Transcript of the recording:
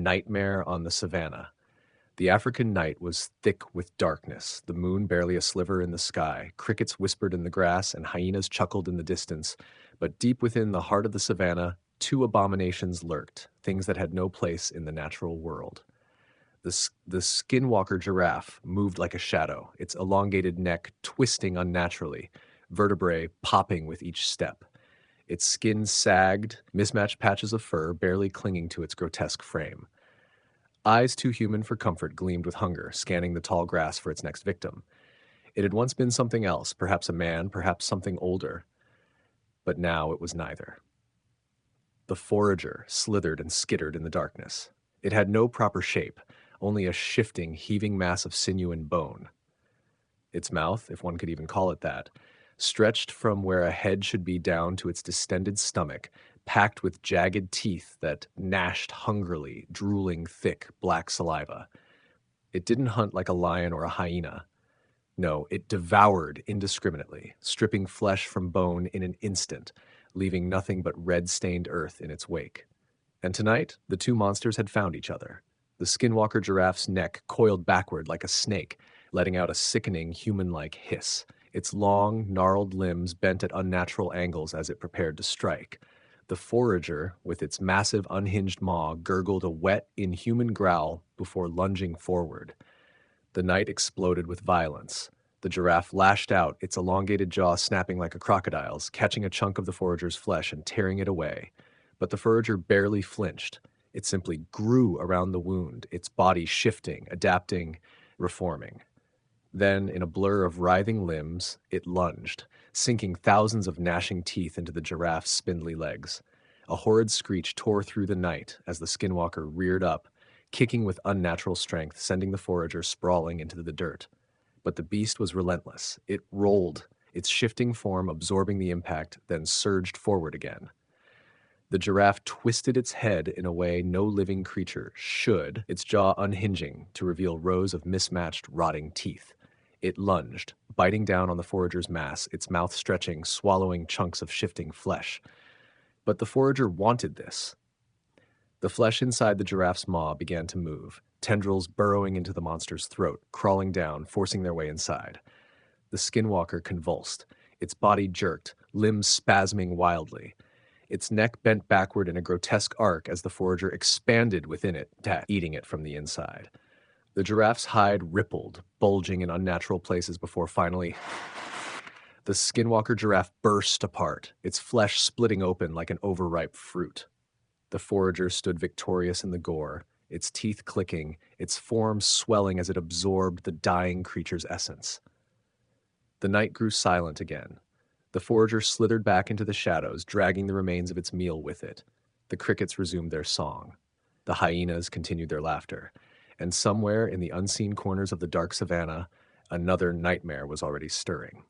Nightmare on the Savannah. The African night was thick with darkness, the moon barely a sliver in the sky, crickets whispered in the grass, and hyenas chuckled in the distance. But deep within the heart of the savannah, two abominations lurked, things that had no place in the natural world. The skinwalker giraffe moved like a shadow, its elongated neck twisting unnaturally, vertebrae popping with each step. Its skin sagged, mismatched patches of fur barely clinging to its grotesque frame. Eyes too human for comfort gleamed with hunger, scanning the tall grass for its next victim. It had once been something else, perhaps a man, perhaps something older, but now it was neither. The forager slithered and skittered in the darkness. It had no proper shape, only a shifting, heaving mass of sinew and bone. Its mouth, if one could even call it that, stretched from where a head should be down to its distended stomach, packed with jagged teeth that gnashed hungrily, drooling thick, black saliva. It didn't hunt like a lion or a hyena. No, it devoured indiscriminately, stripping flesh from bone in an instant, leaving nothing but red-stained earth in its wake. And tonight, the two monsters had found each other. The skinwalker giraffe's neck coiled backward like a snake, letting out a sickening, human-like hiss, its long, gnarled limbs bent at unnatural angles as it prepared to strike. The forager, with its massive, unhinged maw, gurgled a wet, inhuman growl before lunging forward. The night exploded with violence. The giraffe lashed out, its elongated jaw snapping like a crocodile's, catching a chunk of the forager's flesh and tearing it away. But the forager barely flinched. It simply grew around the wound, its body shifting, adapting, reforming. Then, in a blur of writhing limbs, it lunged, sinking thousands of gnashing teeth into the giraffe's spindly legs. A horrid screech tore through the night as the skinwalker reared up, kicking with unnatural strength, sending the forager sprawling into the dirt. But the beast was relentless. It rolled, its shifting form absorbing the impact, then surged forward again. The giraffe twisted its head in a way no living creature should, its jaw unhinging to reveal rows of mismatched, rotting teeth. It lunged, biting down on the forager's mass, its mouth stretching, swallowing chunks of shifting flesh. But the forager wanted this. The flesh inside the giraffe's maw began to move, tendrils burrowing into the monster's throat, crawling down, forcing their way inside. The skinwalker convulsed. Its body jerked, limbs spasming wildly. Its neck bent backward in a grotesque arc as the forager expanded within it, eating it from the inside. The giraffe's hide rippled, bulging in unnatural places before finally the skinwalker giraffe burst apart, its flesh splitting open like an overripe fruit. The forager stood victorious in the gore, its teeth clicking, its form swelling as it absorbed the dying creature's essence. The night grew silent again. The forager slithered back into the shadows, dragging the remains of its meal with it. The crickets resumed their song. The hyenas continued their laughter. And somewhere in the unseen corners of the dark savannah, another nightmare was already stirring.